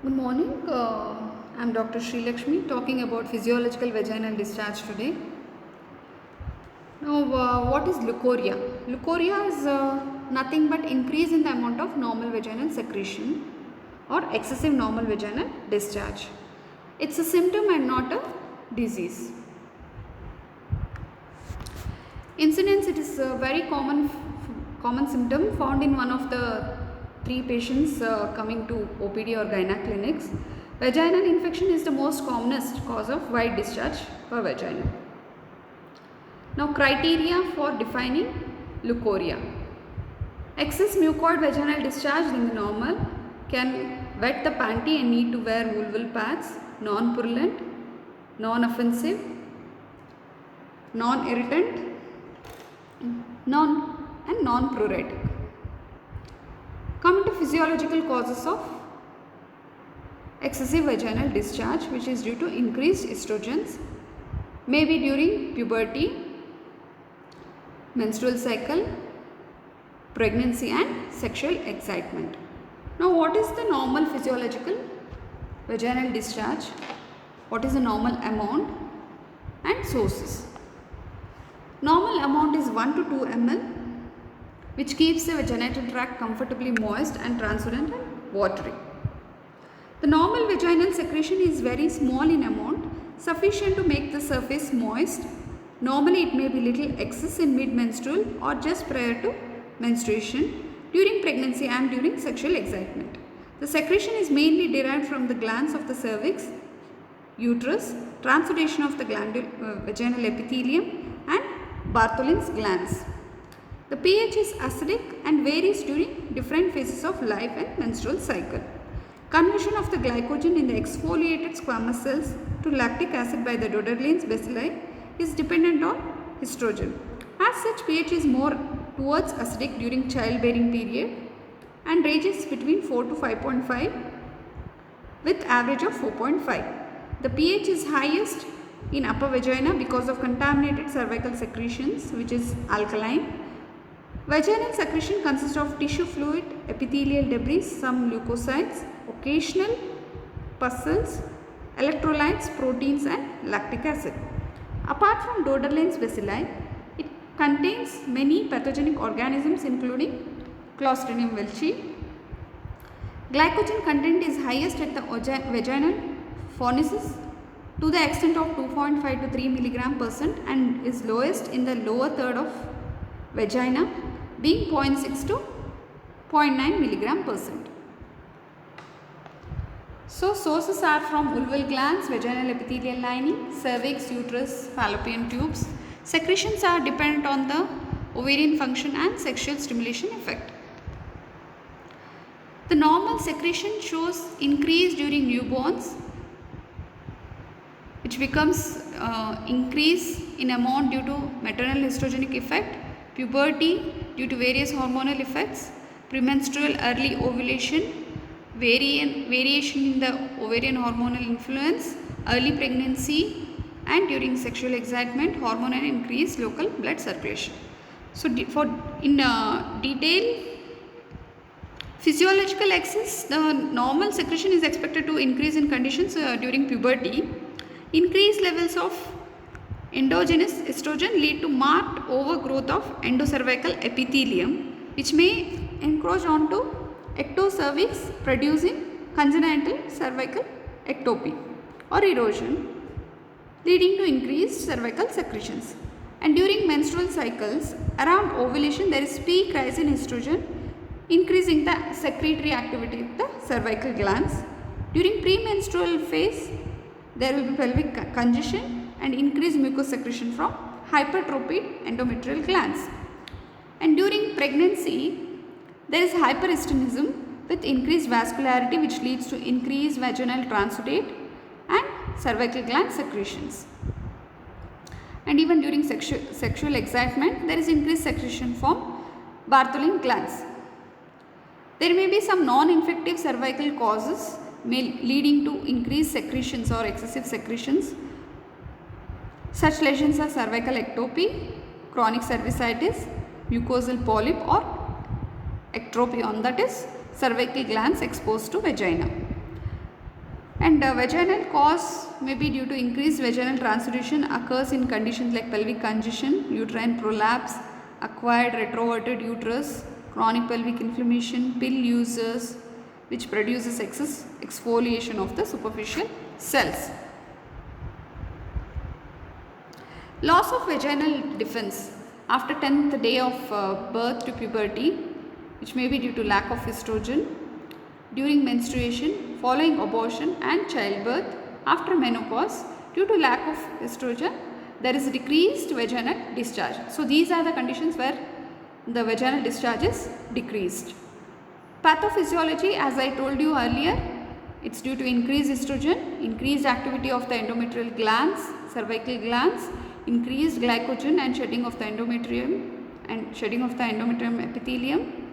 Good morning. I'm Dr. Sri Lakshmi talking about physiological vaginal discharge today. Now, what is leukorrhea? Leukorrhea is nothing but increase in the amount of normal vaginal secretion or excessive normal vaginal discharge. It's a symptom and not a disease. Incidence, it is a very common symptom found in one of the 3 patients coming to OPD or gynae clinics. Vaginal infection is the most commonest cause of white discharge per vagina. Now, criteria for defining leukorrhea. Excess mucoid vaginal discharge in the normal, can wet the panty and need to wear vulval pads, non-purulent, non-offensive, non-irritant, non-pruritic. Coming to physiological causes of excessive vaginal discharge, which is due to increased estrogens, maybe during puberty, menstrual cycle, pregnancy and sexual excitement. Now, what is the normal physiological vaginal discharge? What is the normal amount and sources? Normal amount is 1 to 2 ml, which keeps the genital tract comfortably moist and transparent and watery. The normal vaginal secretion is very small in amount, sufficient to make the surface moist. Normally, it may be little excess in mid-menstrual or just prior to menstruation, during pregnancy and during sexual excitement. The secretion is mainly derived from the glands of the cervix, uterus, transudation of the vaginal epithelium and Bartholin's glands. The pH is acidic and varies during different phases of life and menstrual cycle. Conversion of the glycogen in the exfoliated squamous cells to lactic acid by the Doederlein's bacilli is dependent on estrogen. As such, pH is more towards acidic during childbearing period and ranges between 4 to 5.5 with average of 4.5. The pH is highest in upper vagina because of contaminated cervical secretions, which is alkaline. Vaginal secretion consists of tissue fluid, epithelial debris, some leukocytes, occasional pus cells, electrolytes, proteins and lactic acid. Apart from Doederlein's bacilli, it contains many pathogenic organisms including Clostridium welchii. Glycogen content is highest at the vaginal fornices to the extent of 2.5 to 3 mg% and is lowest in the lower third of vagina, being 0.6 to 0.9 mg%. So, sources are from vulval glands, vaginal epithelial lining, cervix, uterus, fallopian tubes. Secretions are dependent on the ovarian function and sexual stimulation effect. The normal secretion shows increase during newborns, which becomes increase in amount due to maternal estrogenic effect, puberty due to various hormonal effects, premenstrual early ovulation, variation in the ovarian hormonal influence, early pregnancy and during sexual excitement, hormonal increase local blood circulation. So, in detail, physiological excess, the normal secretion is expected to increase in conditions during puberty. Increased levels of endogenous estrogen lead to marked overgrowth of endocervical epithelium, which may encroach onto ectocervix, producing congenital cervical ectopy or erosion, leading to increased cervical secretions. And during menstrual cycles, around ovulation, there is peak rise in estrogen, increasing the secretory activity of the cervical glands. During premenstrual phase, there will be pelvic congestion and increased mucous secretion from hypertrophied endometrial glands. And during pregnancy, there is hyperestonism with increased vascularity, which leads to increased vaginal transudate and cervical gland secretions. And even during sexual excitement, there is increased secretion from Bartholin glands. There may be some non-infective cervical causes leading to increased secretions or excessive secretions. Such lesions are cervical ectopy, chronic cervicitis, mucosal polyp or ectropion, that is cervical glands exposed to vagina. And vaginal cause may be due to increased vaginal transition occurs in conditions like pelvic congestion, uterine prolapse, acquired retroverted uterus, chronic pelvic inflammation, pill users, which produces excess exfoliation of the superficial cells. Loss of vaginal defense after 10th day of birth to puberty, which may be due to lack of estrogen, during menstruation, following abortion and childbirth, after menopause, due to lack of estrogen, there is decreased vaginal discharge. So, these are the conditions where the vaginal discharge is decreased. Pathophysiology, as I told you earlier, it's due to increased estrogen, increased activity of the endometrial glands, cervical glands, increased glycogen and shedding of the endometrium epithelium,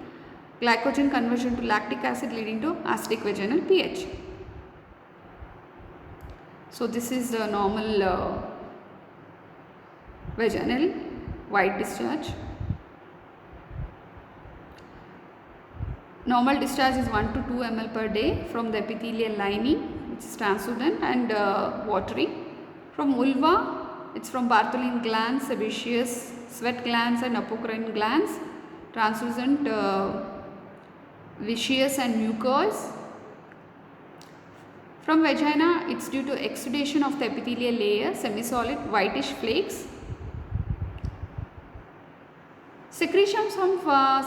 glycogen conversion to lactic acid leading to acidic vaginal pH. So, this is the normal vaginal white discharge. Normal discharge is 1 to 2 ml per day from the epithelial lining, which is transudent and watery. From vulva, it's from Bartholin glands, sebaceous, sweat glands and apocrine glands, translucent, viscous and mucous. From vagina, it's due to exudation of the epithelial layer, semi-solid whitish flakes. Secretion from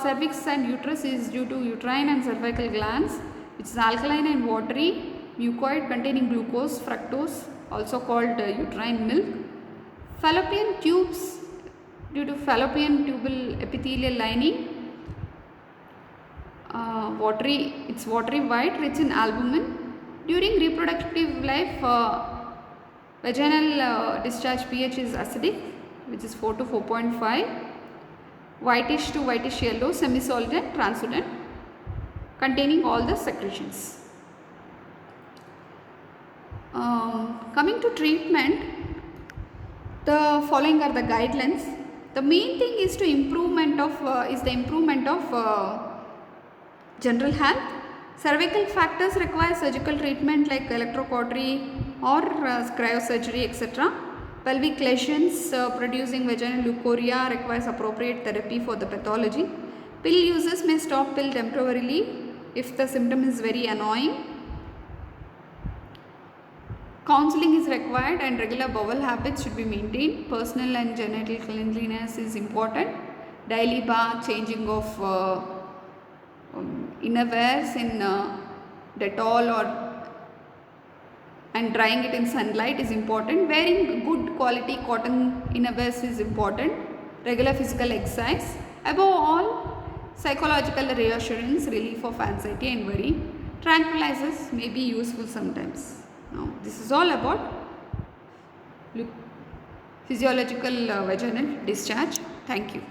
cervix and uterus is due to uterine and cervical glands, which is alkaline and watery, mucoid containing glucose, fructose, also called uterine milk. Fallopian tubes due to fallopian tubal epithelial lining, it's watery white, rich in albumin. During reproductive life, vaginal discharge pH is acidic, which is 4 to 4.5. Whitish to whitish yellow, semi-solid and transudent, containing all the secretions. Coming to treatment, the following are the guidelines. The main thing is the improvement of general health. Cervical factors require surgical treatment like electrocautery or cryosurgery, etc. Pelvic lesions producing vaginal leukorrhea requires appropriate therapy for the pathology. Pill users may stop pill temporarily if the symptom is very annoying. Counseling is required and regular bowel habits should be maintained. Personal and genital cleanliness is important. Daily bath, changing of innerwears in Dettol and drying it in sunlight is important. Wearing good quality cotton innerwears is important. Regular physical exercise. Above all, psychological reassurance, relief of anxiety and worry. Tranquilizers may be useful sometimes. Now, this is all about physiological vaginal discharge. Thank you.